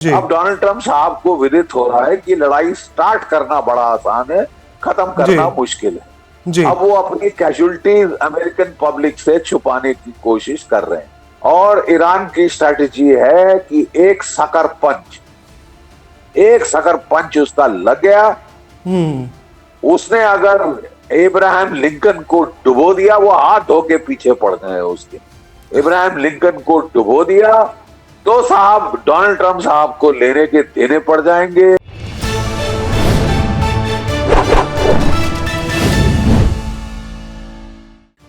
जी। अब Donald Trump साहब को विदित हो रहा है कि लड़ाई स्टार्ट करना बड़ा आसान है, खत्म जी। करना मुश्किल है। जी। अब वो अपनी कैजुअलिटीज अमेरिकन पब्लिक से छुपाने की कोशिश कर रहे हैं और ईरान की स्ट्रैटेजी है कि एक सकर पंच उसका लग गया। उसने अगर इब्राहिम लिंकन को डुबो दिया, वो हाथ धो के पीछे पड़ गए उसके। इब्राहिम लिंकन को डुबो दिया तो साहब डोनाल्ड ट्रंप साहब को लेने के देने पड़ जाएंगे।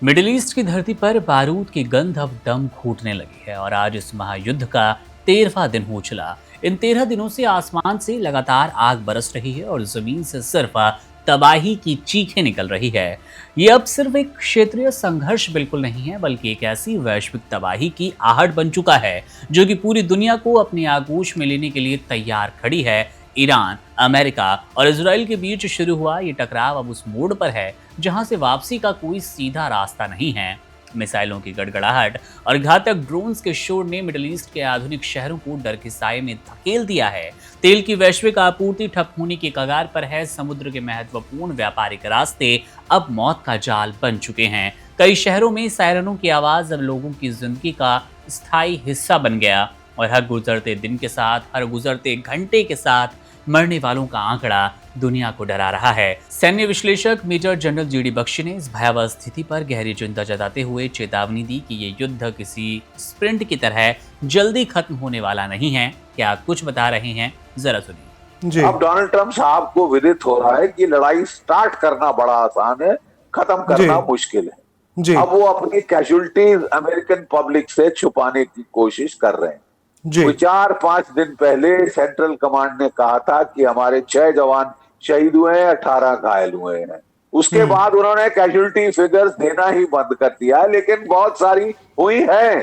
मिडिल ईस्ट की धरती पर बारूद की गंध अब दम घुटने लगी है और आज इस महायुद्ध का 13वां दिन हो चला। इन 13 दिनों से आसमान से लगातार आग बरस रही है और जमीन से सिर्फ तबाही की चीखें निकल रही है। ये अब सिर्फ एक क्षेत्रीय संघर्ष बिल्कुल नहीं है, बल्कि एक ऐसी वैश्विक तबाही की आहट बन चुका है जो कि पूरी दुनिया को अपनी आगोश में लेने के लिए तैयार खड़ी है। ईरान, अमेरिका और इजराइल के बीच शुरू हुआ ये टकराव अब उस मोड़ पर है जहां से वापसी का कोई सीधा रास्ता नहीं है। मिसाइलों की गड़गड़ाहट और घातक ड्रोन्स के शोर ने मिडिल ईस्ट के आधुनिक शहरों को डर के साए में धकेल दिया है। तेल की वैश्विक आपूर्ति ठप होने की कगार पर है। समुद्र के महत्वपूर्ण व्यापारिक रास्ते अब मौत का जाल बन चुके हैं। कई शहरों में सायरनों की आवाज अब लोगों की जिंदगी का स्थायी हिस्सा बन गया और हर गुजरते दिन के साथ, हर गुजरते घंटे के साथ मरने वालों का आंकड़ा दुनिया को डरा रहा है। सैन्य विश्लेषक मेजर जनरल जीडी बख्शी ने इस भयावह स्थिति पर गहरी चिंता जताते हुए चेतावनी दी कि ये युद्ध किसी स्प्रिंट की तरह जल्दी खत्म होने वाला नहीं है। क्या कुछ बता रहे हैं, जरा सुनिए। अब डोनाल्ड ट्रंप साहब को विदित हो रहा है कि लड़ाई स्टार्ट करना बड़ा आसान है, खत्म करना मुश्किल है। जी। अब वो अपनी कैजुअलिटीज अमेरिकन पब्लिक से छुपाने की कोशिश कर रहे हैं। जी। 4-5 दिन पहले सेंट्रल कमांड ने कहा था कि हमारे 6 जवान शहीद हुए हैं, 18 घायल हुए हैं। उसके बाद उन्होंने कैजुअलिटी फिगर्स देना ही बंद कर दिया, लेकिन बहुत सारी हुई है।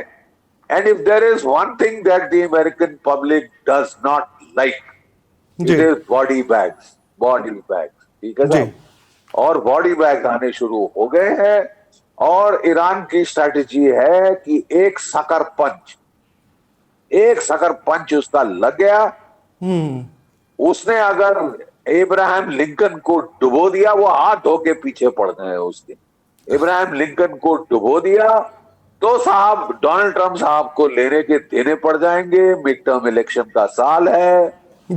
And if there is one thing that the American public does not like, it is body bags. ठीक है साहब, और बॉडी बैग्स आने शुरू हो गए हैं और ईरान की स्ट्रैटेजी है कि एक सकर पंच उसका लग गया। उसने अगर इब्राहिम लिंकन को डुबो दिया, वो हाथ धो के पीछे पड़ गए उसके। इब्राहिम लिंकन को डुबो दिया तो साहब डोनाल्ड ट्रंप साहब को लेने के देने पड़ जाएंगे। मिड टर्म इलेक्शन का साल है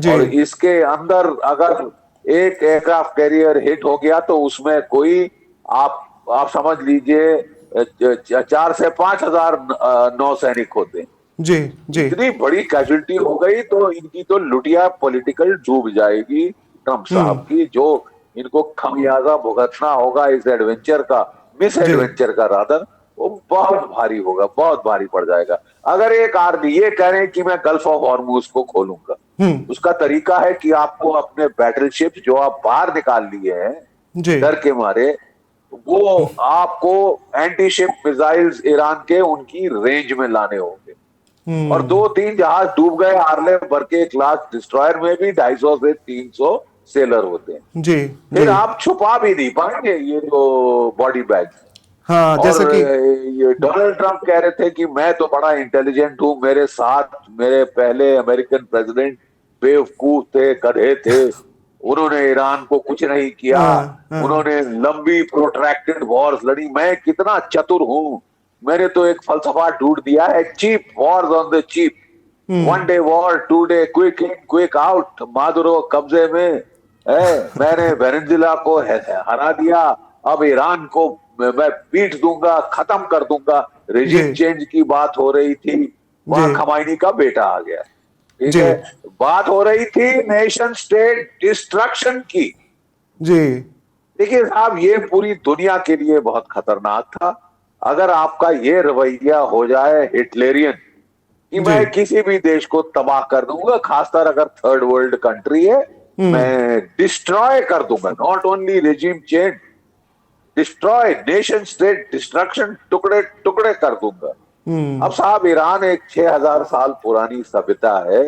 और इसके अंदर अगर एक एयरक्राफ्ट कैरियर हिट हो गया तो उसमें कोई आप समझ लीजिए 4 से 5 हजार नौसैनिक होते हैं। जी। जी। इतनी बड़ी कैजुअलिटी हो गई तो इनकी तो लुटिया पॉलिटिकल डूब जाएगी ट्रंप साहब की, जो इनको खमियाजा भुगतना होगा इस एडवेंचर का, मिस एडवेंचर का रादर, वो बहुत भारी होगा, बहुत भारी पड़ जाएगा। अगर एक आर्मी ये कह रहे हैं कि मैं गल्फ ऑफ हॉर्मुज को खोलूंगा, उसका तरीका है कि आपको अपने बैटलशिप जो आप बाहर निकाल लिए हैं डर के मारे, वो आपको एंटी शिप मिसाइल्स ईरान के उनकी रेंज में लाने होंगे। और 2-3 जहाज डूब गए। आर्ले बर्के क्लास डिस्ट्रॉयर में भी 250 से 300 सेलर होते हैं। जी। फिर आप छुपा भी नहीं पाएंगे ये जो बॉडी बैग। हाँ, जैसा और कि ये डोनाल्ड ट्रंप कह रहे थे कि मैं तो बड़ा इंटेलिजेंट हूं, मेरे साथ मेरे पहले अमेरिकन प्रेसिडेंट बेवकूफ थे, गधे थे, उन्होंने ईरान को कुछ नहीं किया, उन्होंने लंबी प्रोट्रैक्टेड वॉर्स लड़ी, मैं कितना चतुर हूं, मैंने तो एक फलसफा ढूंढ दिया है, cheap wars on the cheap, 1 day war 2 day quick in quick out, Maduro कब्जे में है, मैंने वेनेजुएला को हरा दिया, अब ईरान को मैं पीट दूंगा, खत्म कर दूंगा। रिजीम चेंज की बात हो रही थी, वहां खमाइनी का बेटा आ गया। ठीक है, बात हो रही थी नेशन स्टेट डिस्ट्रक्शन की। देखिए साहब, ये पूरी दुनिया के लिए बहुत खतरनाक था। अगर आपका ये रवैया हो जाए हिटलेरियन कि मैं किसी भी देश को तबाह कर दूंगा, खासकर अगर थर्ड वर्ल्ड कंट्री है, मैं डिस्ट्रॉय कर दूंगा, not only regime change, destroy nation state destruction, टुकड़े टुकड़े कर दूंगा। अब साहब ईरान एक 6000 साल पुरानी सभ्यता है।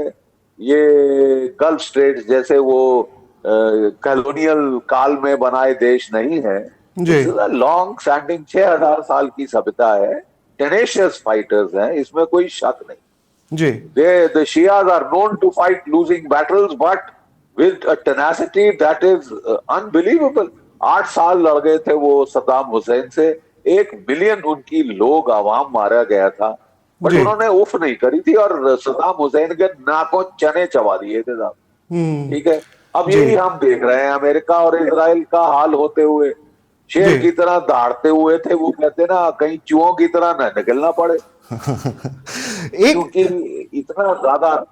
ये गल्फ स्टेट जैसे वो कॉलोनियल काल में बनाए देश नहीं है। लॉन्ग स्टैंडिंग 6000 साल की सभ्यता है, टेनेशियस फाइटर्स हैं, इसमें कोई शक नहीं। जी The Shias are known to fight losing battles, but with a tenacity that is unbelievable. 8 साल लड़ गए थे वो सद्दाम हुसैन से, 1 मिलियन उनकी लोग आवाम मारा गया था, बट जी उन्होंने उफ नहीं करी थी और सद्दाम हुसैन के नाकों चने चबा दिए थे साहब। हम्म ठीक है, अब जी यही हम देख रहे हैं अमेरिका और इजराइल का हाल होते हुए। जी शेर की तरह दहाड़ते हुए थे, वो कहते ना कहीं चूहों की तरह न निकलना पड़े, एक क्योंकि इतना ज्यादा।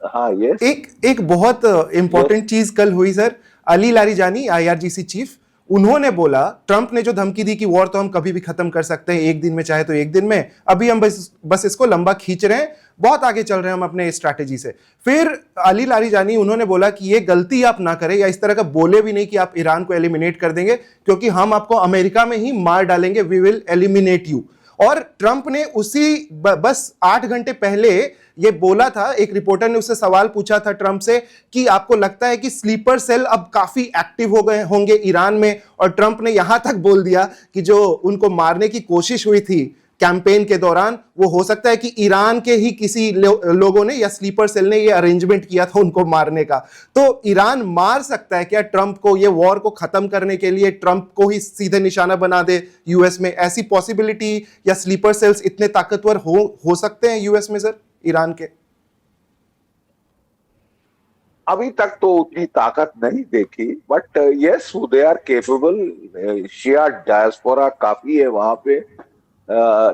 हाँ, यस एक एक बहुत यस। इंपॉर्टेंट चीज कल हुई sir. Ali Larijani IRGC chief, उन्होंने बोला ट्रंप ने जो धमकी दी कि वॉर तो हम कभी भी खत्म कर सकते हैं, एक दिन में चाहे तो एक दिन में, अभी हम बस इसको लंबा खींच रहे हैं, बहुत आगे चल रहे हैं हम अपने स्ट्रैटेजी से। फिर अली लारिजानी उन्होंने बोला कि ये गलती आप ना करें, या इस तरह का बोले भी नहीं कि आप ईरान को एलिमिनेट कर देंगे, क्योंकि हम आपको अमेरिका में ही मार डालेंगे, वी विल एलिमिनेट यू। और ट्रंप ने उसी बस 8 घंटे पहले ये बोला था, एक रिपोर्टर ने उससे सवाल पूछा था ट्रंप से कि आपको लगता है कि स्लीपर सेल अब काफी एक्टिव हो गए होंगे ईरान में, और ट्रंप ने यहां तक बोल दिया कि जो उनको मारने की कोशिश हुई थी कैंपेन के दौरान, वो हो सकता है कि ईरान के ही किसी लोगों ने या स्लीपर सेल ने ये अरेंजमेंट किया था उनको मारने का। तो ईरान मार सकता है क्या ट्रंप को? ये वॉर को खत्म करने के लिए ट्रंप को ही सीधे निशाना बना दे यूएस में, ऐसी पॉसिबिलिटी, या स्लीपर सेल्स इतने ताकतवर हो सकते हैं यूएस में सर ईरान के? अभी तक तो उतनी ताकत नहीं देखी, but yes they are capable. शिया डायस्पोरा काफी है वहां पे।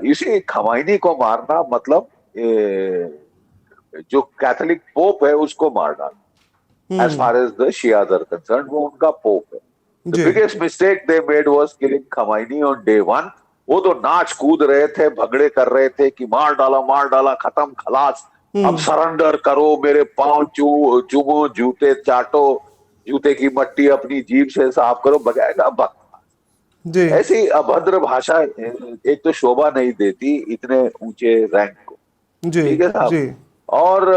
इसी खमैनी को मारना मतलब जो कैथोलिक पोप है उसको मार डालना। As far as the Shias are concern, वो उनका पोप है। द जी biggest mistake they made was killing Khamenei on day 1। वो तो नाच कूद रहे थे, भगड़े कर रहे थे कि मार डाला, खत्म, खलास, अब सरेंडर करो, मेरे पांव चूमो, जूते चाटो, जूते की मट्टी अपनी जीभ से साफ करो, बगाएगा बक। जी ऐसी अभद्र भाषा एक तो शोभा नहीं देती इतने ऊंचे रैंक को। जी ठीक है साहब। जी और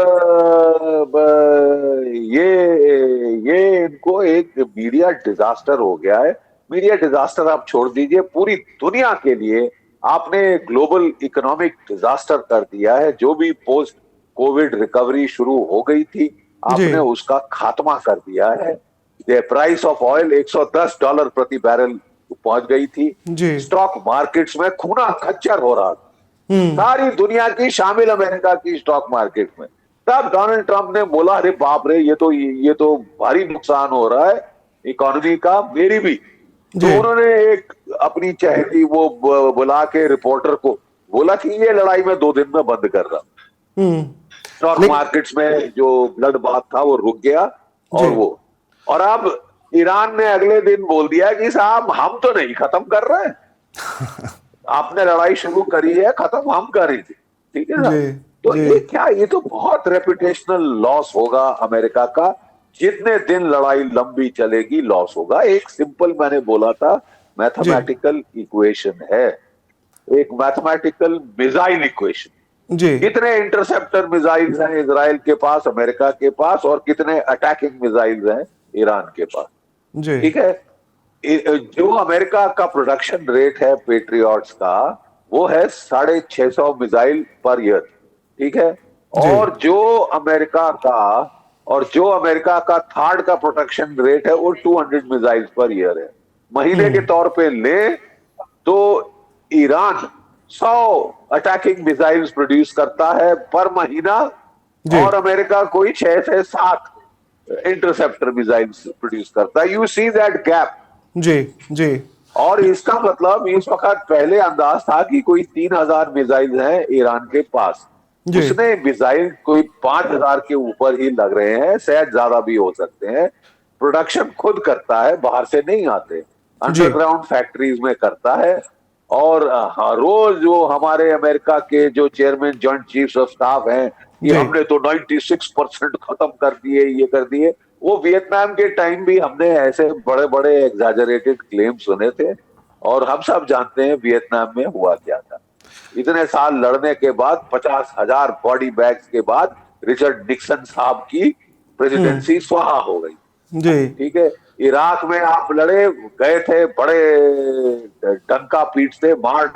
ये इनको एक मीडिया डिजास्टर हो गया है। मीडिया डिजास्टर आप छोड़ दीजिए, पूरी दुनिया के लिए आपने ग्लोबल इकोनॉमिक डिजास्टर कर दिया है। जो भी पोस्ट कोविड रिकवरी शुरू हो गई थी, जी आपने उसका खात्मा कर दिया है। द प्राइस ऑफ ऑयल $110 प्रति बैरल पहुंच गई थी। जी स्टॉक मार्केट्स में खूना खच्चर हो रहा था, सारी दुनिया की, शामिल अमेरिका की स्टॉक मार्केट में। तब डोनाल्ड ट्रंप ने बोला, अरे बाप रे, ये तो भारी नुकसान हो रहा है इकोनॉमी का, मेरी भी। तो जी उन्होंने एक अपनी चहेती वो बुला के रिपोर्टर को बोला कि ये लड़ाई मैं 2 दिन में बंद कर रहा हूं। स्टॉक लेकिन मार्केट्स में जो ब्लड बाथ था वो रुक गया। जी और अब ईरान ने अगले दिन बोल दिया कि साहब हम तो नहीं खत्म कर रहे हैं, आपने लड़ाई शुरू करी है, खत्म हम कर रही थी। ठीक है ना? जी तो जी ये तो बहुत रेपुटेशनल लॉस होगा अमेरिका का। जितने दिन लड़ाई लंबी चलेगी लॉस होगा। एक सिंपल मैंने बोला था मैथमेटिकल इक्वेशन है, एक मैथमेटिकल मिसाइल इक्वेशन। जी कितने इंटरसेप्टर मिसाइल्स हैं इजराइल के पास, अमेरिका के पास, और कितने अटैकिंग मिसाइल्स हैं ईरान के पास। जी ठीक है। जो अमेरिका का प्रोडक्शन रेट है पेट्रियट्स का, वो है 650 मिसाइल पर ईयर। ठीक है। जी और जो अमेरिका का थर्ड का प्रोडक्शन रेट है वो 200 मिसाइल्स पर ईयर है। महीने के तौर पे ले तो ईरान 100 अटैकिंग मिसाइल्स प्रोड्यूस करता है पर महीना, जी और अमेरिका कोई 6 से 7 इंटरसेप्टर मिसाइल्स प्रोड्यूस करता है। You see that gap. जी जी और इसका मतलब इस वक्त पहले अंदाज था कि कोई 3000 मिसाइल हैं ईरान के पास। जी उसने मिसाइल कोई 5000 के ऊपर ही लग रहे हैं, शायद ज्यादा भी हो सकते हैं। प्रोडक्शन खुद करता है, बाहर से नहीं आते, जी अंडरग्राउंड फैक्ट्रीज में करता है। और रोज जो हमारे अमेरिका के जो chairman joint chiefs of staff हैं कि जी हमने तो 96% खत्म कर दिए, ये कर दिए, वो वियतनाम के टाइम भी हमने ऐसे बड़े बड़े एग्जैजरेटेड क्लेम सुने थे। और हम सब जानते हैं वियतनाम में हुआ क्या था। इतने साल लड़ने के बाद 50,000 बॉडी बैग्स के बाद रिचर्ड निक्सन साहब की प्रेसिडेंसी स्वाहा हो गई। जी ठीक है। इराक में आप लड़े गए थे, बड़े डंका पीट से मार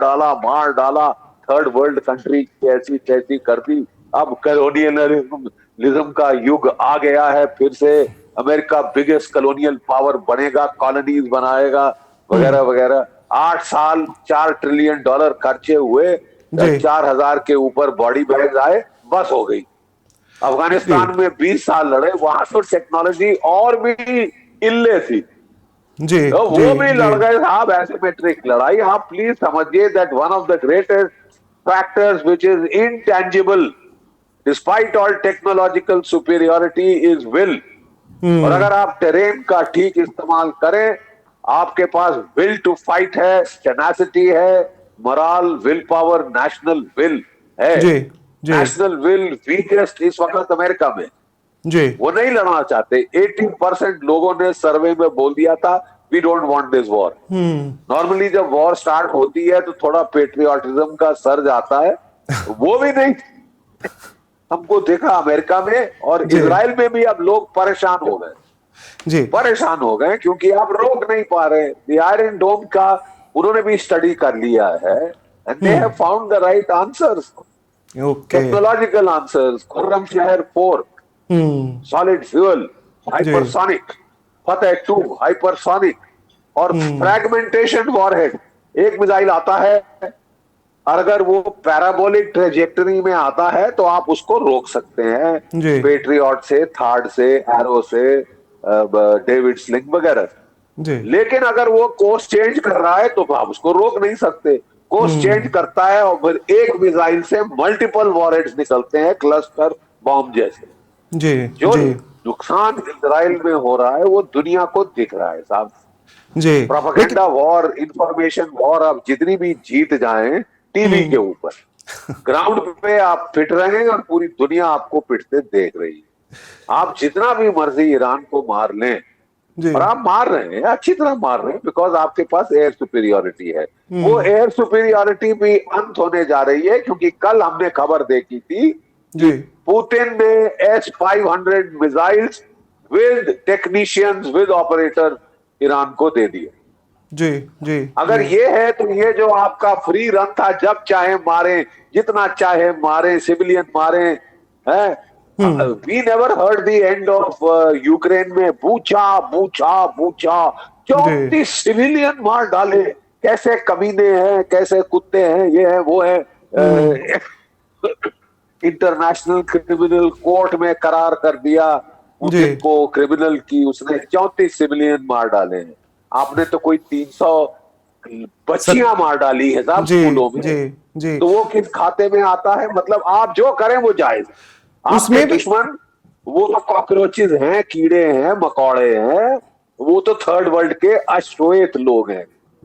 डाला। थर्ड वर्ल्ड कंट्री कैसी कैसी कर दी। अब कॉलोनियलिज्म का युग आ गया है, फिर से अमेरिका बिगेस्ट कॉलोनियल पावर बनेगा, कॉलोनीज बनाएगा वगैरह वगैरह। 8 साल $4 ट्रिलियन खर्चे हुए, जी 4000 के ऊपर बॉडी बैग्स आए, बस हो गई। अफगानिस्तान में 20 साल लड़े, वहां तो टेक्नोलॉजी और भी इल्ले थी, जी तो वो जी भी लड़ गए साहब, एसिमेट्रिक लड़ाई। आप प्लीज समझिए that one of the greatest factors which is intangible despite all technological superiority is will. और अगर आप टेरेन का ठीक इस्तेमाल करें, आपके पास विल टू फाइट है, टेनासिटी है, moral, will power, national will है। जी जी नेशनल विल वीकेस्ट इस वक्त अमेरिका में, जी वो नहीं लड़ना चाहते। 80% लोगों ने सर्वे में बोल दिया था we don't want this war. Normally जब वॉर स्टार्ट होती है तो थोड़ा पेट्रियोटिज्म का सर्ज आता है, वो भी नहीं हमको देखा अमेरिका में, और जी। इजराइल में भी अब लोग परेशान हो गए, जी परेशान हो गए क्योंकि आप रोक नहीं पा रहे। आयरन डोम का उन्होंने भी स्टडी कर लिया है, and they have found the right answers, okay technological answers. Khurram शहर 4 सॉलिड फ्यूल, हाइपरसोनिक, फतेह 2 हाइपरसोनिक, और फ्रैगमेंटेशन वॉरहेड। एक मिसाइल आता है, और अगर वो पैराबोलिक ट्रेजेक्टरी में आता है तो आप उसको रोक सकते हैं, जी पेट्रियट से, थार्ड से, एरो से, डेविड स्लिंग वगैरह। जी लेकिन अगर वो कोर्स चेंज कर रहा है तो आप उसको रोक नहीं सकते। कोर्स चेंज करता है और फिर एक मिसाइल से मल्टीपल वॉरहेड्स निकलते हैं, क्लस्टर बॉम्ब जैसे। जी जो जी नुकसान इजराइल में हो रहा है वो दुनिया को दिख रहा है साहब। जी लेकिन प्रोपेगेंडा वॉर, इंफॉर्मेशन वॉर, आप जितनी भी जीत जाएं टीवी के ऊपर, ग्राउंड पे आप पिट रहे हैं और पूरी दुनिया आपको पिटते देख रही है। आप जितना भी मर्जी ईरान को मार लें, जी और आप मार रहे हैं, अच्छी तरह मार रहे हैं, बिकॉज आपके पास एयर सुपीरियोरिटी है। वो एयर सुपीरियोरिटी भी अंत होने जा रही है, क्योंकि कल हमने खबर देखी थी, जी पुतिन ने S-500 missiles with technicians, with operator Iran को दे दिए। जी जी अगर ये है तो ये जो आपका फ्री रन था, जब चाहे मारे, जितना चाहे मारे, सिविलियन मारे, है। We never heard the end of Ukraine में, बूचा बूचा बूचा 34 सिविलियन मार डाले। कैसे कमीने हैं, कैसे कुत्ते हैं, ये है वो है। इंटरनेशनल क्रिमिनल कोर्ट में करार कर दिया पुतिन को क्रिमिनल की, उसने 34 सिविलियन मार डाले हैं। आपने तो कोई 300 बच्चियां मार डाली है साहब स्कूलों में। जी तो वो किस खाते में आता है? मतलब आप जो करें वो जायज। आपके दुश्मन वो तो कॉकरोचेस हैं, कीड़े हैं, मकोड़े हैं, वो तो थर्ड वर्ल्ड के अश्वेत लोग हैं।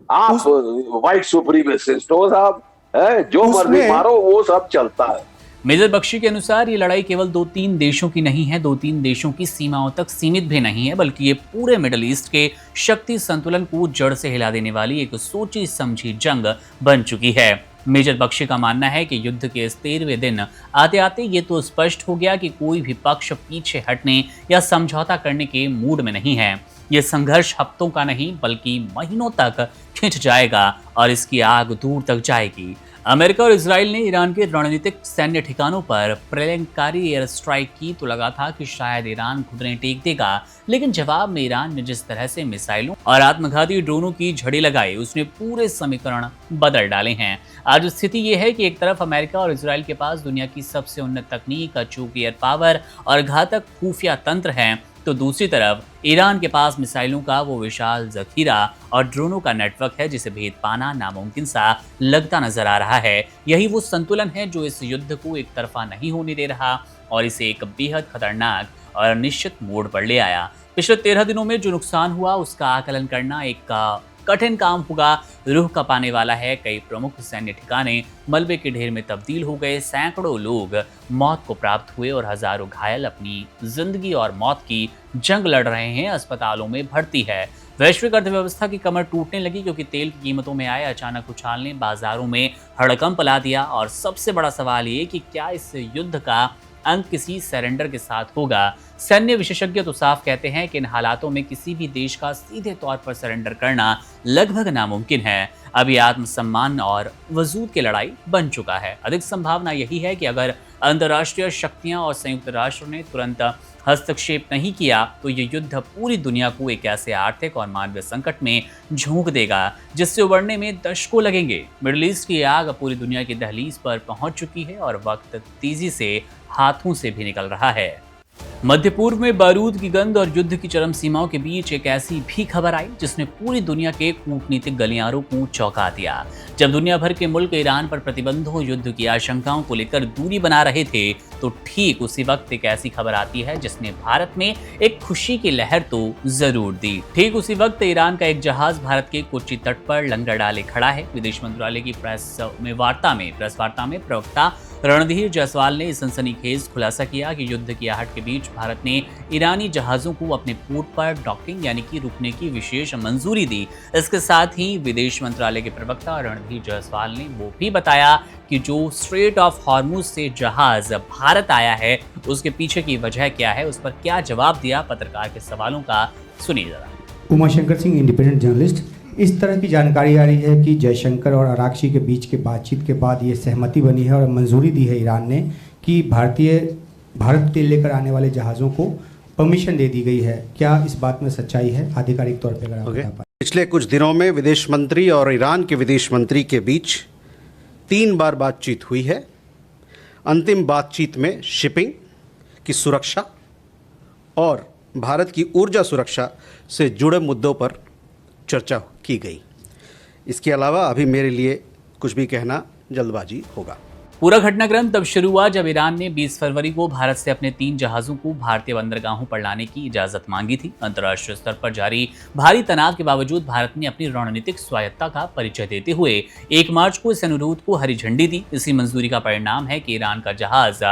आप व्हाइट सुप्रीमेसिस्ट हो साहब, है, जो मर्जी मारो, वो सब चलता है। मेजर बख्शी के अनुसार ये लड़ाई केवल 2-3 देशों की नहीं है, 2-3 देशों की सीमाओं तक सीमित भी नहीं है, बल्कि ये पूरे मिडिल ईस्ट के शक्ति संतुलन को जड़ से हिला देने वाली एक सोची समझी जंग बन चुकी है। मेजर बख्शी का मानना है कि युद्ध के इस 13वें दिन आते आते ये तो स्पष्ट हो गया कि कोई भी पक्ष पीछे हटने या समझौता करने के मूड में नहीं है। ये संघर्ष हफ्तों का नहीं बल्कि महीनों तक खिंच जाएगा और इसकी आग दूर तक जाएगी। अमेरिका और इजराइल ने ईरान के रणनीतिक सैन्य ठिकानों पर प्रलयंकारी एयर स्ट्राइक की तो लगा था कि शायद ईरान घुटने टेक देगा, लेकिन जवाब में ईरान ने जिस तरह से मिसाइलों और आत्मघाती ड्रोनों की झड़ी लगाई, उसने पूरे समीकरण बदल डाले हैं। आज स्थिति ये है कि एक तरफ अमेरिका और इजराइल के पास दुनिया की सबसे उन्नत तकनीक, अचूक एयर पावर और घातक खुफिया तंत्र है, तो दूसरी तरफ ईरान के पास मिसाइलों का वो विशाल जखीरा और ड्रोनों का नेटवर्क है जिसे भेद पाना नामुमकिन सा लगता नजर आ रहा है। यही वो संतुलन है जो इस युद्ध को एक तरफा नहीं होने दे रहा और इसे एक बेहद खतरनाक और अनिश्चित मोड़ पर ले आया। पिछले 13 दिनों में जो नुकसान हुआ उसका आकलन करना एक कठिन काम होगा, रूह कपाने वाला है। कई प्रमुख सैन्य ठिकाने मलबे के ढेर में तब्दील हो गए, सैकड़ों लोग मौत को प्राप्त हुए और हजारों घायल अपनी जिंदगी और मौत की जंग लड़ रहे हैं, अस्पतालों में भर्ती है। वैश्विक अर्थव्यवस्था की कमर टूटने लगी क्योंकि तेल की कीमतों में आए अचानक उछाल ने बाजारों में हड़कंप ला दिया। और सबसे बड़ा सवाल ये कि क्या इस युद्ध का अंत किसी सरेंडर के साथ होगा। सैन्य विशेषज्ञ तो साफ कहते हैं कि इन हालातों में किसी भी देश का सीधे तौर पर सरेंडर करना लगभग नामुमकिन है। अभी आत्मसम्मान और वजूद की लड़ाई बन चुका है। अधिक संभावना यही है कि अगर अंतर्राष्ट्रीय शक्तियां और संयुक्त राष्ट्र ने तुरंत हस्तक्षेप नहीं किया तो ये युद्ध पूरी दुनिया को एक ऐसे आर्थिक और मानवीय संकट में झोंक देगा जिससे उबरने में दशकों लगेंगे। मिडिल ईस्ट की आग पूरी दुनिया की दहलीज पर पहुंच चुकी है और वक्त तेजी से हाथों से भी निकल रहा है। मध्य पूर्व में बारूद की गंध और युद्ध की चरम सीमाओं के बीच एक ऐसी भी खबर आई जिसने पूरी दुनिया के कूटनीतिक गलियारों को चौंका दिया। जब दुनिया भर के मुल्क ईरान पर प्रतिबंधों, युद्ध की आशंकाओं को लेकर दूरी बना रहे थे तो ठीक उसी वक्त एक ऐसी खबर आती है जिसने भारत में एक खुशी की लहर तो जरूर दी। ठीक उसी वक्त ईरान का एक जहाज भारत के कोच्चि तट पर लंगर डाले खड़ा है। विदेश मंत्रालय की प्रेस वार्ता में प्रवक्ता रणधीर जायसवाल ने सनसनीखेज खुलासा किया कि युद्ध की आहट के बीच भारत ने ईरानी जहाजों को अपने पोर्ट पर डॉकिंग यानी कि रुकने की विशेष मंजूरी दी। इसके साथ ही विदेश मंत्रालय के प्रवक्ता रणधीर जायसवाल ने वो भी बताया कि जो स्ट्रेट ऑफ हॉर्मुज से जहाज भारत आया है उसके पीछे की वजह क्या है, उस पर क्या जवाब दिया। पत्रकार के सवालों का सुनिए जरा। Umashankar Singh, independent journalist. इस तरह की जानकारी आ रही है कि जयशंकर और आराघची के बीच के बातचीत के बाद ये सहमति बनी है और मंजूरी दी है ईरान ने कि भारत तेल लेकर आने वाले जहाज़ों को परमिशन दे दी गई है। क्या इस बात में सच्चाई है आधिकारिक तौर पर अगर आप बता पाएं? पिछले कुछ दिनों में विदेश मंत्री और ईरान के विदेश मंत्री के बीच 3 बार बातचीत हुई है। अंतिम बातचीत में शिपिंग की सुरक्षा और भारत की ऊर्जा सुरक्षा से जुड़े मुद्दों पर चर्चा की गई। इसके अलावा अभी मेरे लिए कुछ भी कहना जल्दबाजी होगा। पूरा घटनाक्रम तब शुरू हुआ जब ईरान ने 20 फरवरी को भारत से अपने 3 जहाजों को भारतीय बंदरगाहों पर लाने की इजाजत मांगी थी। अंतर्राष्ट्रीय स्तर पर जारी भारी तनाव के बावजूद भारत ने अपनी रणनीतिक स्वायत्ता का परिचय देते हुए 1 मार्च को इस अनुरोध को हरी झंडी दी। इसी मंजूरी का परिणाम है कि ईरान का जहाज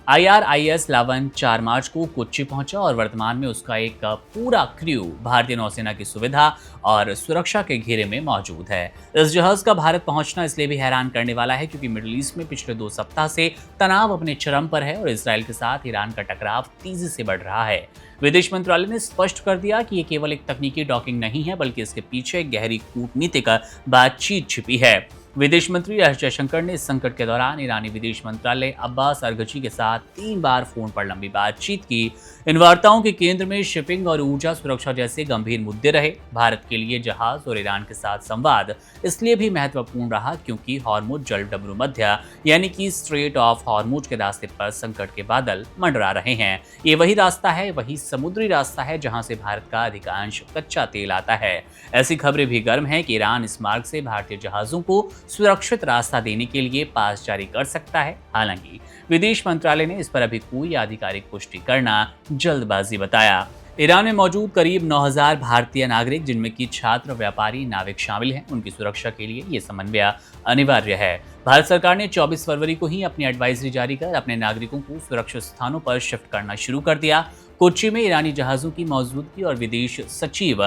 IRIS लावन 4 मार्च को कोच्चि पहुंचा और वर्तमान में उसका एक पूरा क्रू भारतीय नौसेना की सुविधा और सुरक्षा के घेरे में मौजूद है। इस जहाज का भारत पहुंचना इसलिए भी हैरान करने वाला है क्योंकि मिडिल ईस्ट में पिछले 2 सप्ताह से तनाव अपने चरम पर है और इजराइल के साथ ईरान का टकराव तेजी से बढ़ रहा है। विदेश मंत्रालय ने स्पष्ट कर दिया कि ये केवल एक तकनीकी डॉकिंग नहीं है बल्कि इसके पीछे गहरी कूटनीतिक बातचीत छिपी है। विदेश मंत्री एस जयशंकर ने इस संकट के दौरान ईरानी विदेश मंत्रालय अब्बास अरगची के साथ 3 बार फोन पर लंबी बातचीत की। इन वार्ताओं के केंद्र में शिपिंग और ऊर्जा सुरक्षा जैसे गंभीर मुद्दे रहे। भारत के लिए जहाज और ईरान के साथ संवाद इसलिए भी महत्वपूर्ण रहा क्योंकि हॉर्मुज जलडमरू मध्य यानी कि स्ट्रेट ऑफ हॉर्मुज के रास्ते पर संकट के बादल मंडरा रहे हैं। ये वही रास्ता है, वही समुद्री रास्ता है जहां से भारत का अधिकांश कच्चा तेल आता है। ऐसी खबरें भी गर्म हैं कि ईरान इस मार्ग से भारतीय जहाजों को सुरक्षित रास्ता देने के लिए पास जारी कर सकता है। हालांकि विदेश मंत्रालय ने इस पर अभी कोई आधिकारिक पुष्टि करना जल्दबाजी बताया। ईरान में मौजूद करीब 9000 भारतीय नागरिक जिनमें की छात्र, व्यापारी, नाविक शामिल हैं। उनकी सुरक्षा के लिए ये समन्वय अनिवार्य है। भारत सरकार ने 24 फरवरी को ही अपनी एडवाइजरी जारी कर अपने नागरिकों को सुरक्षित स्थानों पर शिफ्ट करना शुरू कर दिया। कोच्चि में ईरानी जहाजों की मौजूदगी और विदेश सचिव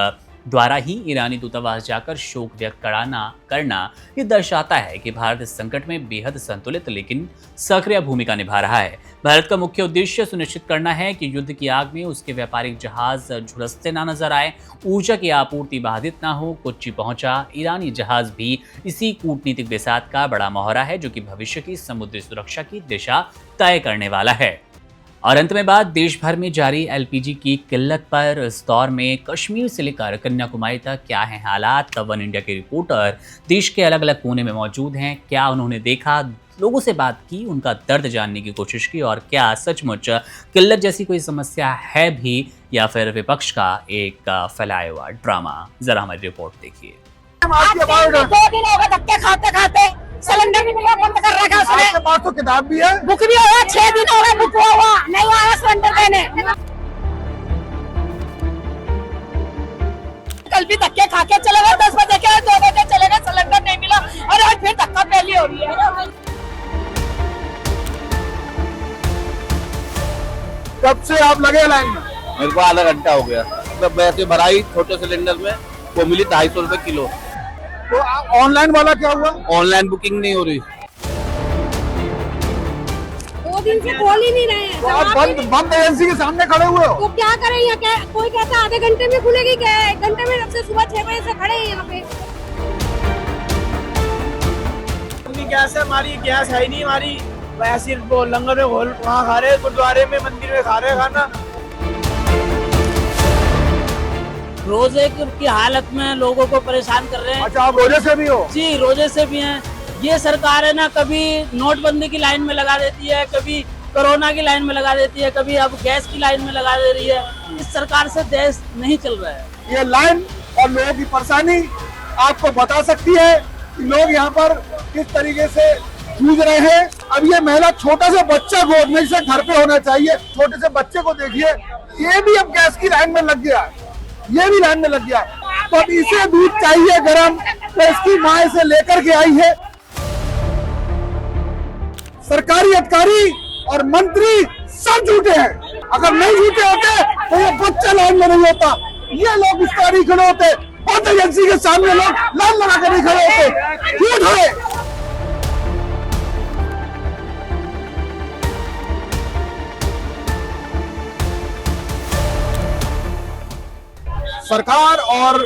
द्वारा ही ईरानी दूतावास जाकर शोक व्यक्त करना ये दर्शाता है कि भारत इस संकट में बेहद संतुलित लेकिन सक्रिय भूमिका निभा रहा है। भारत का मुख्य उद्देश्य सुनिश्चित करना है कि युद्ध की आग में उसके व्यापारिक जहाज झुलसते ना नजर आए, ऊर्जा की आपूर्ति बाधित ना हो। कोच्चि पहुंचा ईरानी जहाज भी इसी कूटनीतिक बेसात का बड़ा मोहरा है जो कि भविष्य की समुद्री सुरक्षा की दिशा तय करने वाला है। और अंत में बात देश भर में जारी LPG की किल्लत पर। इस दौर में कश्मीर से लेकर कन्याकुमारी तक क्या है हालात। वन इंडिया के रिपोर्टर देश के अलग अलग कोने में मौजूद हैं। क्या उन्होंने देखा, लोगों से बात की, उनका दर्द जानने की कोशिश की और क्या सचमुच किल्लत जैसी कोई समस्या है भी या फिर विपक्ष का एक फैलाया हुआ ड्रामा। जरा हमारी रिपोर्ट देखिए। 2 दिन हो गए धक्के खाते खाते, सिलेंडर भी बंद कर रखा है उसने। आपके पास तो किताब भी है, बुक भी है। 6 दिन हो गए बुक हुआ नहीं आया सिलेंडर देने। कल भी धक्के खा के चले गए, 10 बजे के 2 बजे चले गए, सिलेंडर नहीं मिला और आज फिर धक्का पहली हो रही है। कब से आप लगे लाइन में? मेरे को आधा घंटा हो गया। मतलब वैसे भराई छोटे सिलेंडर में वो मिली 250 रुपए किलो। तो ऑनलाइन वाला क्या हुआ? ऑनलाइन बुकिंग नहीं हो रही। 2 दिन से खोल ही नहीं रहे हैं। तो आप बंद एजेंसी के सामने खड़े हुए हो। तो क्या करें यहाँ, कोई कहता आधे घंटे में खुलेगी, क्या 1 घंटे में? जब से सुबह 6 बजे से खड़े हैं यहाँ पे। गैस है हमारी, गैस है ही नहीं हमारी। वैसे सिर्फ वो लंगर में घोल वहाँ खा रहे, गुरुद्वारे में मंदिर में खा रहे खाना। रोजे की हालत में लोगों को परेशान कर रहे हैं। अच्छा, आप रोजे से भी हो? जी, रोजे से भी हैं। ये सरकार है ना, कभी नोटबंदी की लाइन में लगा देती है, कभी कोरोना की लाइन में लगा देती है, कभी अब गैस की लाइन में लगा दे रही है। इस सरकार से देश नहीं चल रहा है। ये लाइन और लोगों की परेशानी आपको बता सकती है कि लोग यहाँ पर किस तरीके से जूझ रहे हैं। अब ये महिला छोटा सा बच्चा गोद में, जिसे घर पे होना चाहिए, छोटे से बच्चे को देखिए, ये भी अब गैस की लाइन में लग गया, ये भी लाइन में लग गया। तो अब इसे दूध चाहिए गरम, तो इसकी माँ इसे लेकर के आई है। सरकारी अधिकारी और मंत्री सब झूठे हैं। अगर नहीं झूठे होते तो ये बच्चा लाइन में नहीं होता, ये लोग इस तरह नहीं खड़े होते, बहुत एजेंसी के सामने लोग लाइन लगा कर नहीं खड़े होते। झूठ है। सरकार और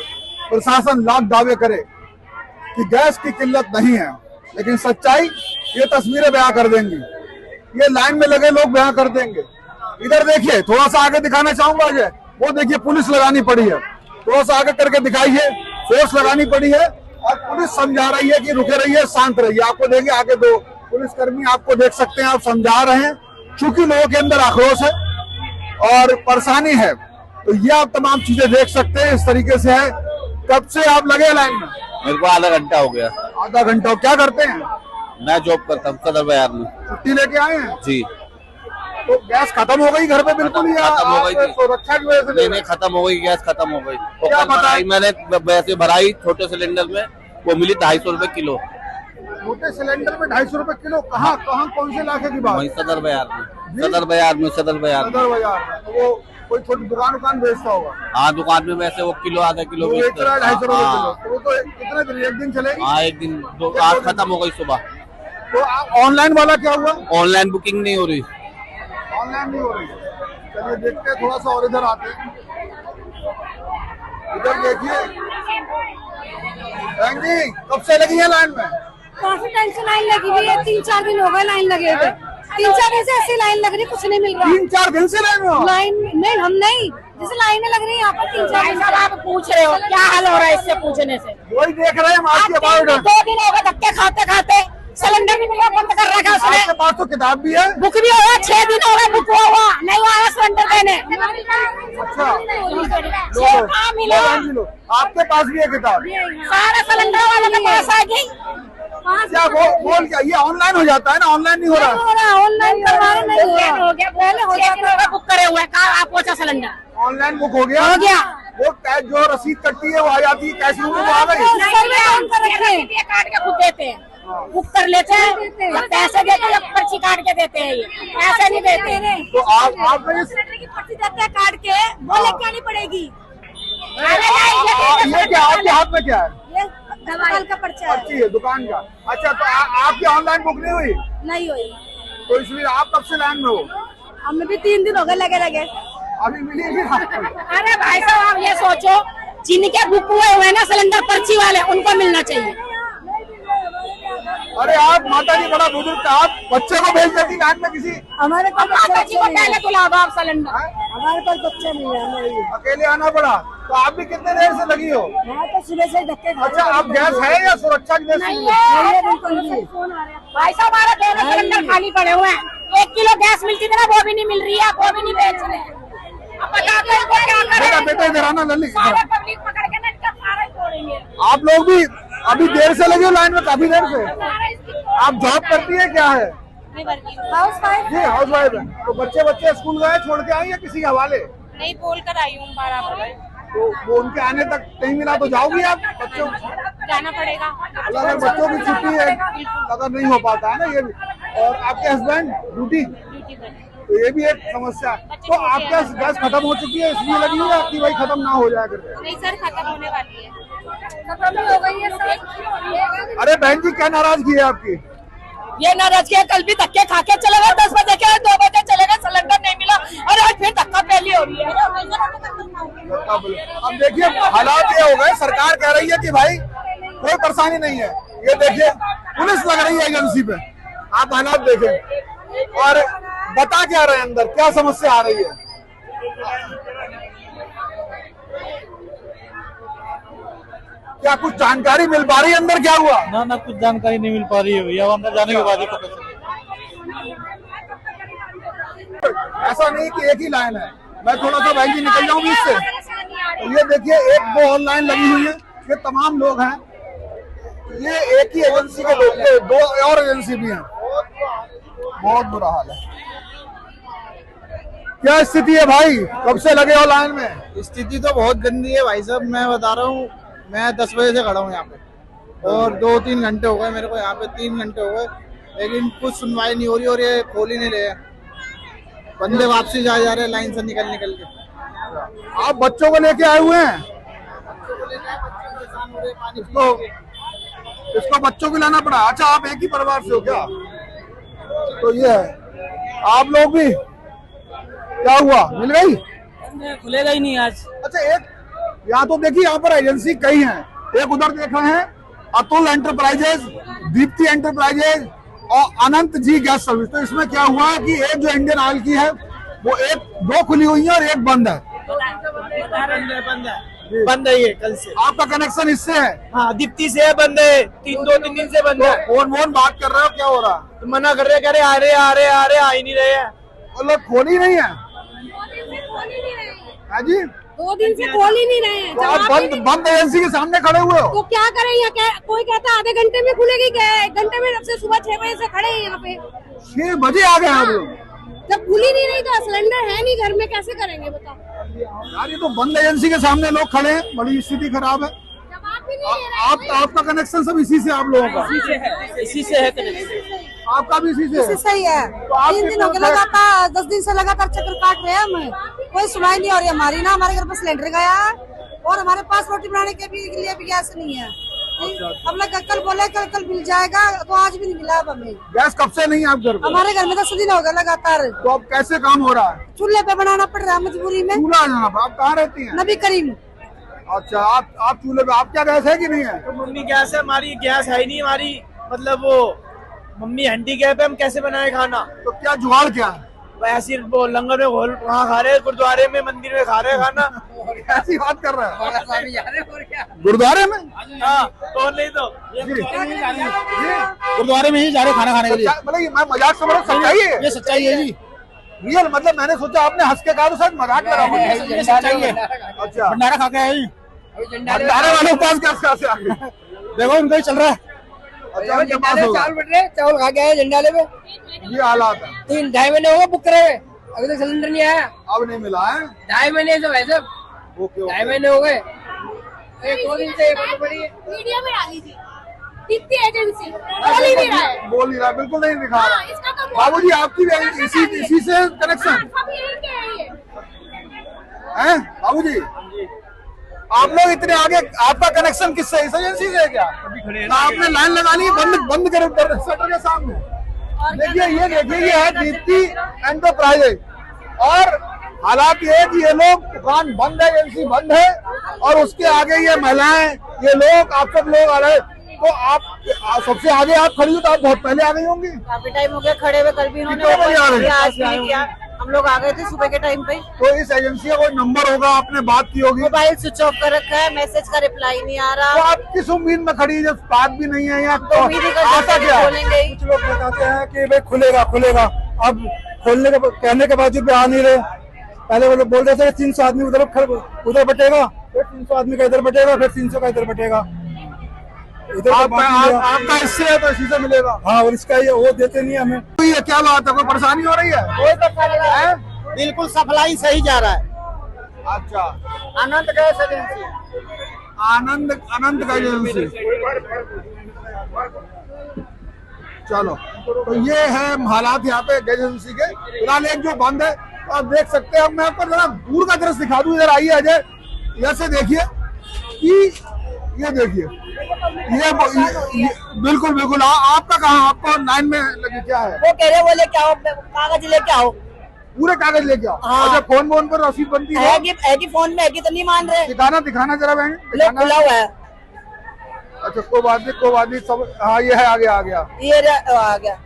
प्रशासन लाख दावे करे कि गैस की किल्लत नहीं है, लेकिन सच्चाई ये तस्वीरें बयां कर देंगी, ये लाइन में लगे लोग बयां कर देंगे। इधर देखिए, थोड़ा सा आगे दिखाना चाहूंगा, ये वो देखिए पुलिस लगानी पड़ी है, थोड़ा सा आगे करके दिखाइए, फोर्स लगानी पड़ी है और पुलिस समझा रही है कि रुके रहिए, शांत रहिए। आपको देखिए आगे 2 पुलिसकर्मी आपको देख सकते हैं, आप समझा रहे हैं, क्योंकि लोगों के अंदर आक्रोश है और परेशानी है। तो ये आप तमाम चीजें देख सकते हैं, इस तरीके से है। कब से आप लगे लाइन में? मेरे को आधा घंटा हो गया। आधा घंटा। क्या करते हैं? मैं जॉब करता हूँ सदर बाजार में। छुट्टी लेके आए हैं? जी। तो गैस खत्म हो गई घर पे बिल्कुल, या खत्म हो गई थी। सुरक्षा की वजह से? नहीं, खत्म हो गई, गैस खत्म हो गई। क्या बताई? मैंने वैसे भराई छोटे सिलेंडर में, वो मिली 250 रुपए किलो। छोटे सिलेंडर में 250 रुपए किलो? कहाँ कौन से इलाके की बात? वही सदर बाजार में, सदर बाजार में। सदर बाजार में। तो वो कोई छोटी दुकान बेचता होगा? हाँ, दुकान में वैसे वो किलो आधा किलो बेच रहा है 250 रुपए किलो। तो वो तो कितने दिन, 1 दिन चलेगी? हाँ, 1 दिन। आज खत्म हो गई सुबह। तो ऑनलाइन वाला क्या हुआ? ऑनलाइन बुकिंग नहीं हो रही। ऑनलाइन नहीं हो रही। चलिए देखते हैं, थोड़ा सा और इधर आते हैं। इधर देखिए बहन जी, कब से लगी है लाइन में? काफी टाइम से लाइन लगी हुई है, 3-4 दिन हो गए लाइन लगे हुए। 3-4 दिन से ऐसी लाइन लग रही, कुछ नहीं मिल रहा। 3-4 दिन से लाइन में हो? लाइन नहीं, हम नहीं, जैसे लाइनें लग रही है यहाँ पर 3-4 दिन से। आप पूछ रहे हो क्या हाल हो रहा है, इससे पूछने से वही देख रहे हैं हम आपके अबाउट। 2 दिन हो गए धक्के खाते खाते, सिलेंडर भी बंद कर रखा है उसने। आपके पास तो किताब भी है? बुक भी हुआ, 6 दिन हो गए बुक हुआ, नहीं आया सिलेंडर देने। अच्छा, कहाँ मिला? आपके पास भी है किताब? सारा सिलेंडर वाले के पास आ गई। क्या वो बोल क्या, ये ऑनलाइन हो जाता है ना? ऑनलाइन नहीं हो रहा? ऑनलाइन करवाना नहीं हो गया, पहले हो जाता बुक करे हुए। कहाँ आप पहुँचा सिलेंडर? ऑनलाइन बुक हो गया? हो गया। वो कैश जो रसीद कटती है वो आ जाती है, कैश में वो आ गई? काट के खुद देते हैं, बुक कर लेते हैं, जब पैसे देते हैं, पर्ची काट के देते हैं, ये पैसे नहीं देते। तो आप की पर्ची देते हैं काट के, वो लेके आनी पड़ेगी। ये क्या आपके हाथ में क्या है? ये दवाई का पर्चा है। पर्ची है दुकान का। अच्छा, तो आपकी ऑनलाइन बुक नहीं हुई? नहीं हुई, तो इसलिए आप कब से लाइन में हो? हमें भी 3 दिन हो गए लगे लगे। अभी मिली भी? अरे भाई साहब, आप ये सोचो, जिनके बुक हुए ना सिलेंडर पर्ची वाले, उनको मिलना चाहिए। अरे आप माता जी बड़ा बुजुर्ग था, आप बच्चे को भेज देती लाइन में किसी? हमारे पास बच्चे को पहले बुला दो आप सिलेंडर। हमारे पास बच्चे नहीं है, अकेले आना पड़ा। तो आप भी कितने देर से लगी हो? मैं तो सुबह से धक्के। अच्छा, आप गैस है या सुरक्षा की वजह से? भाई साहब, हमारे दोनों सिलेंडर खाली पड़े हुए हैं। 1 किलो गैस मिलती थी ना, वो भी नहीं मिल रही है, वो भी नहीं बेच रहे हैं। अब बताते हैं क्या करें? बेटा इधर आना, लल्ली। सारे पब्लिक पकड़ के ना सारे छोड़ेंगे। आप लोग भी अभी देर से लगे हो लाइन में? काफी देर से? आप जॉब करती है, क्या है? Housewife. जी, हाउस वाइफ है। तो बच्चे स्कूल गए, छोड़ के आई या किसी के हवाले? नहीं, बोल कर आई हूँ 12 बजे। तो वो उनके आने तक नहीं मिला तो जाओगी आप? बच्चों जाना पड़ेगा, अगर बच्चों की छुट्टी है, अगर नहीं हो पाता है ना ये भी। और आपके हस्बैंड ड्यूटी, तो ये भी एक समस्या है। तो आपका गैस खत्म हो चुकी है इसलिए लगी हुई है कि भाई खत्म ना हो जाए करके? नहीं सर, खत्म होने वाली है, खत्म हो गई है सर। अरे बहन जी, क्या नाराजगी है आपकी? ये नाराज के कल भी धक्के खा के चले गए, 10 बजे के 2 बजे चले गए, सिलेंडर नहीं मिला और आज फिर धक्का पहली हो रही है। अब देखिए हालात ये हो गए, सरकार कह रही है कि भाई कोई परेशानी नहीं है, ये देखिए पुलिस लग रही है एजेंसी पे, आप हालात देखें और बता क्या रहे हैं अंदर, क्या समस्या आ रही है। क्या कुछ जानकारी मिल पा रही है अंदर क्या हुआ? ना कुछ जानकारी नहीं मिल पा रही है भैया, अंदर जाने के बाद ही पता चलेगा। ऐसा नहीं कि एक ही लाइन है, मैं थोड़ा सा भाई जी निकल जाऊं बीच से। तो ये देखिए 1-2 और लाइन लगी हुई है, ये तमाम लोग हैं, ये एक ही एजेंसी के लोग, 2 और एजेंसी भी हैं। बहुत बुरा हाल है। क्या स्थिति है भाई, कब से लगे हो लाइन में? स्थिति तो बहुत गंदी है भाई साहब, मैं बता रहा हूँ, मैं 10 बजे से खड़ा हूँ यहाँ पे और 2-3 घंटे हो गए मेरे को यहाँ पे, 3 घंटे हो गए, लेकिन कुछ सुनवाई नहीं हो रही और ये खोल ही नहीं रहे, बंदे वापसी जा रहे हैं लाइन से निकल के। आप बच्चों को लेके आए हुए हैं? इसको बच्चों को लाना पड़ा। अच्छा, आप एक ही परिवार से हो क्या? तो ये है, आप लोग भी क्या हुआ, मिल गई? खुलेगा ही नहीं आज। अच्छा, एक यहाँ तो देखिए यहाँ पर एजेंसी कई हैं, एक उधर देख रहे हैं अतुल एंटरप्राइजेज, दीप्ति एंटरप्राइजेज और अनंत जी गैस सर्विस। तो इसमें क्या हुआ है कि एक जो इंडियन ऑयल की है वो 2 खुली हुई है और एक बंद है। बंद है ये कल से। आपका कनेक्शन इससे है? हाँ, दीप्ति से है, बंद है, 2-3 दिन से बंद है। फोन बात कर रहे हो, क्या हो रहा? तो मना कर रहे, कह रहे आ रहे ही नहीं रहे हैं। मतलब खोल ही नहीं है? हाँ जी, 2 दिन से खोल ही नहीं रहे हैं। तो आप बंद एजेंसी के सामने खड़े हुए हो? तो क्या करें यहाँ, कोई कहता आधे घंटे में खुलेगी, 1 घंटे में, जब से सुबह 6 बजे से खड़े हैं यहाँ पे। 6 बजे आ गए आप लोग? जब खुली नहीं रही तो सिलेंडर है नहीं घर में, कैसे करेंगे बताओ यार, ये तो बंद एजेंसी के सामने लोग खड़े हैं, बड़ी स्थिति खराब है। जवाब भी नहीं दे रहे। आपका कनेक्शन सब इसी से, आप लोगों का इसी से है कनेक्शन। आपका भी इसी से? सही है। तो आप 3 दिन हो गए लगातार, 10 दिन से लगातार चक्कर काट रहे हैं हम, कोई सुनाई नहीं हो रही हमारी ना। हमारे घर पर सिलेंडर गया और हमारे पास रोटी बनाने के लिए भी गैस नहीं है। हम लोग कल बोले कल मिल जाएगा, तो आज भी नहीं मिला अब हमें। गैस कब से नहीं है आप घर पे? हमारे घर में 10 दिन हो गए लगातार। तो अब कैसे काम हो रहा है? चूल्हे पे बनाना पड़ रहा है मजबूरी में। चूल्हा जाना पड़ा। आप कहाँ रहती हैं? नबी करीम। अच्छा, आप चूल्हे पे, आप क्या गैस है कि नहीं है? तो मम्मी गैस है हमारी, गैस है ही नहीं हमारी, मतलब वो मम्मी हैंडीकैप है, हम कैसे बनाए खाना? तो क्या जुगाड़ क्या है? ऐसी वो लंगर में वहाँ खा रहे, गुरुद्वारे में, मंदिर में खा रहे खाना। ऐसी बात कर रहे हैं? गुरुद्वारे में? हाँ, तो नहीं तो गुरुद्वारे में ही जा रहे खाना खाने के लिए? मतलब मैं मजाक समझ रहा हूँ, सच्चाई है ये? सच्चाई है जी, रियल। मतलब मैंने सोचा आपने हंस के कहा तो शायद मजाक कर रहा हूँ। सच्चाई है। अच्छा, भंडारा खा के आए? भंडारे वालों के पास कैसे से आ गए? देखो उनका ही चल रहा है। अच्छा, उनके पास होगा। चावल खा के आए झंडाले में। ये हालात है। 3-2.5 महीने हो गए बुक करे हुए, अभी तक सिलेंडर नहीं आया। अब नहीं मिला है? 2.5 महीने से भाई साहब, 2.5 महीने हो गए। 1-2 दिन से बड़ी मीडिया में डाली थी कितनी एजेंसी, बोल ही नहीं रहा है। बोल नहीं रहा, बिल्कुल नहीं दिखा रहा। इसका तो बाबूजी आपकी भी इसी से कनेक्शन है? बाबूजी आप लोग इतने आगे, आपका कनेक्शन किससे, इस एजेंसी से है क्या? तो आपने लाइन लगा ली, बंद कर शटर के सामने। देखिए ये है दीप्ति एंटरप्राइजेज और हालात ये है कि ये लोग, दुकान बंद है, एजेंसी बंद है और उसके आगे ये महिलाएं, ये लोग, आप सब लोग आ रहे। तो आप सबसे आगे आप खड़ी हो, तो आप बहुत पहले आ गई होंगी। काफी टाइम हो गया खड़े हुए, कल भी इन्होंने कितने बजे आ रहे हैं? आज भी नहीं किया, हम लोग आ गए थे सुबह के टाइम पे। तो इस एजेंसी का कोई नंबर होगा, आपने बात की होगी? मोबाइल स्विच ऑफ कर रखा है, मैसेज का रिप्लाई नहीं आ तो रहा। आप किस उम्मीद में खड़ी है जब बात भी नहीं है यहाँ? तो उम्मीद ही कर आता क्या है? बोलेंगे ही। कुछ लोग बताते हैं कि भाई खुलेगा, अब खोलने के कहने के बावजूद भी आ नहीं रहे। पहले वो लोग बोल रहे थे 300 आदमी उधर बटेगा, फिर 300 आदमी का इधर बटेगा, फिर 300 का इधर बटेगा। आपका इससे है तो इसी से मिलेगा। हाँ, और इसका ये वो देते नहीं हमें। तो ये क्या बात है, कोई परेशानी हो रही है? कोई परेशानी नहीं है, बिल्कुल सप्लाई सही जा रहा है। अच्छा, आनंद गैस एजेंसी, अनंत का एजेंसी। चलो, तो ये है हालात यहाँ पे गैस एजेंसी के। फिलहाल एक जो बंद है, तो आप देख सकते हैं। मैं आपको जरा दूर का दृश्य दिखा दूं, इधर आइए अजय। इधर से देखिए कि ये देखिए, ये बिल्कुल बिल्कुल आपका कहाँ, आपको लाइन में लगे क्या है? वो कह रहे वो लेके आओ, कागज लेके आओ, पूरे कागज लेके आओ। हाँ। अच्छा, फोन वोन पर रसीद बनती है? है कि फोन में है कि तो नहीं मान रहे, दिखाना जरा बहन, लोग खुला हुआ है। अच्छा कोई बात नहीं सब। हाँ ये है, आ गया ये आ गया।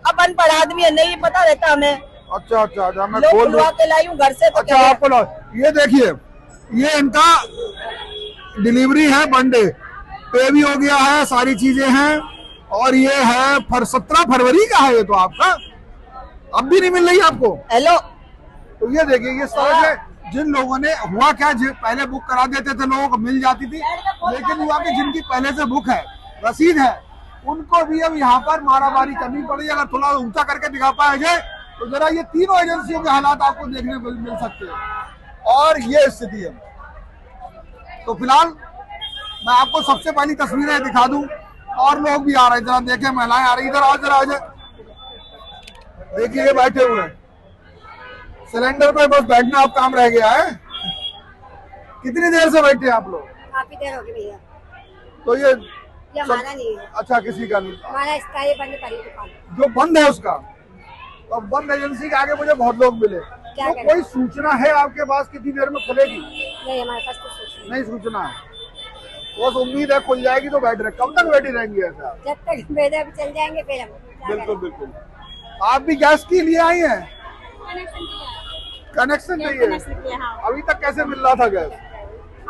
अब अनपढ़ आदमी है, नहीं पता रहता हमें। अच्छा मैं लोग खोल खुलवा के लाई हूँ घर से। तो अच्छा आपको लो, ये देखिए, ये इनका डिलीवरी है, बंडे पे भी हो गया है, सारी चीजें हैं। और ये है 17 फरवरी का है ये तो आपका, अब भी नहीं मिल रही आपको। हेलो, तो ये देखिए, ये तरह से जिन लोगों ने हुआ क्या, पहले बुक करा देते थे, लोगों को मिल जाती थी, लेकिन हुआ कि जिनकी पहले से बुक है, रसीद है, उनको भी अब यहाँ पर मारामारी करनी पड़ी। अगर थोड़ा ऊंचा करके दिखा पाया जाए तो जरा ये तीनों एजेंसियों के हालात आपको देखने को मिल सकते हैं, और ये स्थिति है। तो फिलहाल मैं आपको सबसे पहली तस्वीरें दिखा दूं, और लोग भी आ रहे हैं, जरा देखें, महिलाएं आ रही, इधर आओ जरा, आ जाए, देखिए ये बैठे हुए हैं सिलेंडर पे, बस बैठना अब काम रह गया है। कितनी देर से बैठे हैं आप लोग? काफी देर हो गई भैया। तो ये हमारा नहीं है, अच्छा, किसी का नहीं, हमारा इसका ये बंद करी दुकान, जो बंद है उसका। तो बंद एजेंसी के आगे मुझे बहुत लोग मिले, तो कोई सूचना है आपके पास कितनी देर में खुलेगी? नहीं, हमारे पास तो सूचना नहीं सूचना है, बस उम्मीद है खुल जाएगी तो बैठ रहे। कब तक बैठी रहेंगी ऐसा? जब तक भेजा चल जाएंगे फिर हम। बिल्कुल। आप भी गैस के लिए आई हैं? कनेक्शन चाहिए? अभी तक कैसे मिल रहा था गैस?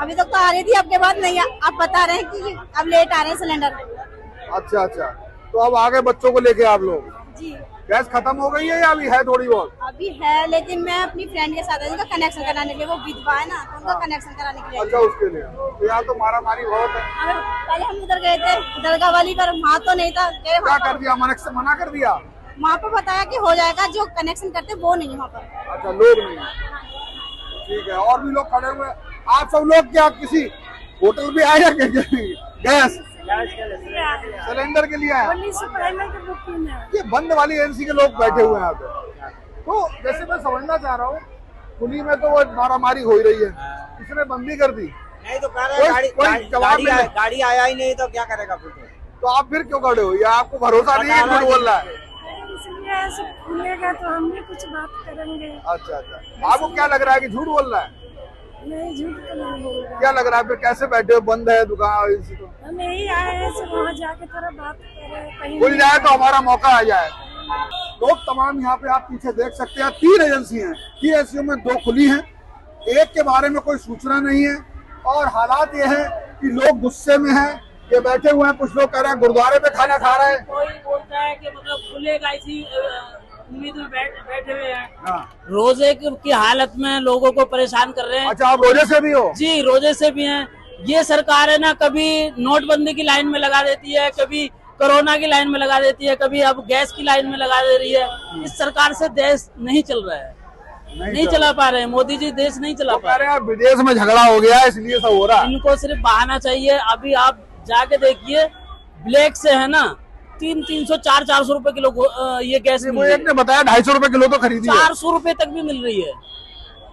अभी तक तो आ रही थी, आपके बाद नहीं। आप बता रहे हैं कि अब लेट आ रहे हैं सिलेंडर। अच्छा, तो अब आगे बच्चों को लेके आप लोग? जी। गैस खत्म हो गई है या अभी है थोड़ी बहुत? अभी है, लेकिन मैं अपनी फ्रेंड के साथ उनका कनेक्शन कराने के लिए, वो विधवा है ना, तो उनका कनेक्शन कराने के लिए। अच्छा, उसके लिए। तो यहाँ तो मारामारी बहुत है। पहले हम उधर गए थे दरगाह वाली पर, वहाँ तो नहीं था। क्या कर दिया, मना कर दिया? वहाँ पर बताया कि हो जाएगा, जो कनेक्शन करते वो नहीं है वहाँ पर। अच्छा, लोग नहीं, ठीक है। और भी लोग खड़े हुए, आप सब लोग क्या किसी होटल भी आए हैं गैस सिलेंडर के लिए आए? ये बंद वाली एजेंसी के लोग बैठे हुए हैं यहाँ पे। तो जैसे मैं समझना चाह रहा हूँ, खुली में तो वो मारामारी हो ही रही है, इसने बंदी कर दी। नहीं तो गाड़ी आया ही नहीं तो क्या करेगा फिर? तो आप फिर क्यों खड़े हो? या आपको भरोसा नहीं है झूठ बोल रहा है? इसलिए खुलेगा तो हम भी कुछ बात करेंगे। अच्छा, आपको क्या लग रहा है कि झूठ बोल रहा है? नहीं, झूठ तो नहीं बोल रहा। क्या लग रहा है फिर, कैसे बैठे हो? बंद है दुकान, तो हम यही आए हैं, वहाँ जाके थोड़ा बात करें, कहीं खुल जाए तो हमारा मौका आ जाए। लोग तमाम यहाँ पे आप पीछे देख सकते हैं, 3 एजेंसी हैं, 3 एजेंसियों में 2 खुली हैं, एक के बारे में कोई सूचना नहीं है। और हालात ये है कि लोग गुस्से में हैं, ये बैठे हुए हैं, कुछ लोग कह रहे हैं गुरुद्वारे पे खाना खा रहे हैं, कोई बोलता है कि मतलब खुलेगा इसी उम्मीद में बैठे हुए हैं। हाँ। रोजे की हालत में लोगों को परेशान कर रहे हैं। अच्छा, आप रोजे से भी हो? जी, रोजे से भी हैं। ये सरकार है ना, कभी नोटबंदी की लाइन में लगा देती है, कभी कोरोना की लाइन में लगा देती है, कभी अब गैस की लाइन में लगा दे रही है। इस सरकार से देश नहीं चल रहा है, नहीं चला पा रहे हैं। मोदी जी देश नहीं चला पा रहे हैं। विदेश में झगड़ा हो गया है इसलिए सब हो रहा है। इनको सिर्फ बहाना चाहिए। अभी आप जाके देखिए, ब्लैक से है ना 300, 400 रुपए किलो ये गैस। वो एक ने बताया 250 रुपए किलो तो खरीदी है। 400 रुपए तक भी मिल रही है।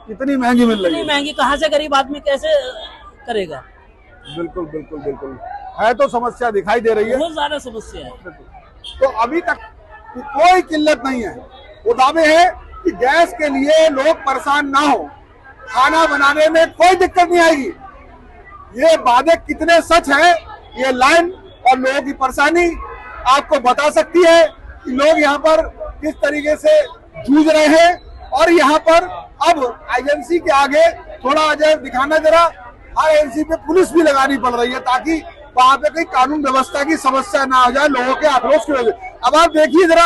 इतनी महंगी मिल रही है? इतनी महंगी कहाँ से गरीब आदमी कैसे करेगा? बिल्कुल है तो समस्या दिखाई दे रही है, बहुत ज्यादा समस्या है। तो अभी तक कोई किल्लत नहीं है। वो दावे है कि गैस के लिए लोग परेशान ना हो, खाना बनाने में कोई दिक्कत नहीं आएगी। ये वादे कितने सच है, ये लाइन और लोगों की परेशानी आपको बता सकती है कि लोग यहाँ पर किस तरीके से जूझ रहे हैं। और यहाँ पर अब एजेंसी के आगे थोड़ा अजय दिखाना जरा, हर एजेंसी पे पुलिस भी लगानी पड़ रही है ताकि वहाँ पे कोई कानून व्यवस्था की समस्या ना हो जाए लोगों के आक्रोश की वजह। अब आप देखिए जरा,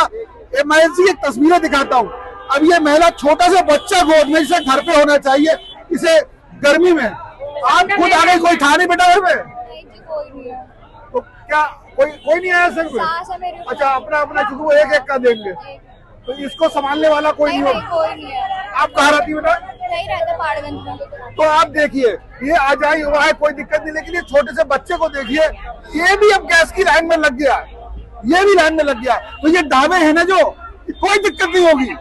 इमरजेंसी की तस्वीरें दिखाता हूँ। अब ये महिला छोटा सा बच्चा गोद में, इसे घर पे होना चाहिए, इसे गर्मी में आप खुद आ गए, कोई था नहीं बेटा घर में? तो क्या कोई नहीं आया सर में? अच्छा, अपना चुकू एक का देंगे, तो इसको संभालने वाला कोई नहीं होगा। आप कहाँ रहती बेटा? तो आप देखिए, ये आ जाए हुआ है, कोई दिक्कत नहीं, लेकिन ये छोटे से बच्चे को देखिए, ये भी अब गैस की लाइन में लग गया, ये भी लाइन में लग गया। तो ये दावे है ना जो, कोई दिक्कत नहीं होगी।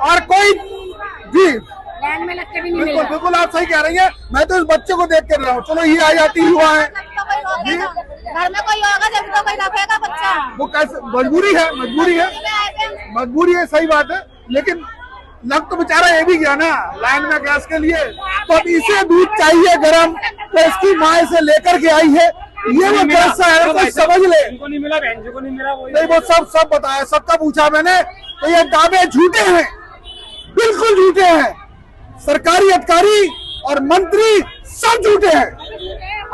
और कोई जी लाइन में लग के भी नहीं बिल्कुल बिल्कुल आप सही कह रही है। मैं तो इस बच्चे को देख के रहा हूँ, चलो ये आ जाती हुआ है, घर में कोई होगा जब तो कोई रखेगा बच्चा। वो कैसे मजबूरी है, मजबूरी है, सही बात है। लेकिन लग तो बेचारा ये भी गया ना लाइन में गैस के लिए, तो अब इसे दूध चाहिए गरम, तो इसकी माँ से लेकर के आई है, ये वो कैसा है तो समझ ले। नहीं मिला, बहन को नहीं मिला, नहीं वो सब बताया, सबका पूछा मैंने, तो ये दावे झूठे हैं, बिल्कुल झूठे हैं। सरकारी अधिकारी और मंत्री सब झूठे हैं।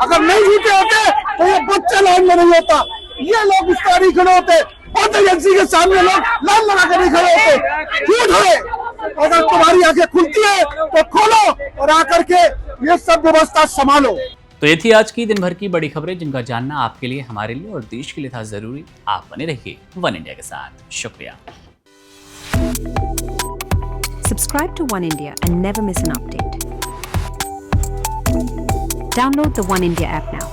अगर नहीं झूठे होते तो ये बच्चा लाइन में नहीं होता, ये लोग इस तरह नहीं खड़े होते, और एजेंसी के सामने लोग लाइन लगा कर नहीं खड़े होते। झूठ है। अगर तुम्हारी आंखें खुलती है तो खोलो और आकर के ये सब व्यवस्था संभालो। तो ये थी आज की दिन भर की बड़ी खबरें, जिनका जानना आपके लिए, हमारे लिए और देश के लिए था जरूरी। आप बने रहिए वन इंडिया के साथ। शुक्रिया। Subscribe to One India and never miss an update. Download the One India app now.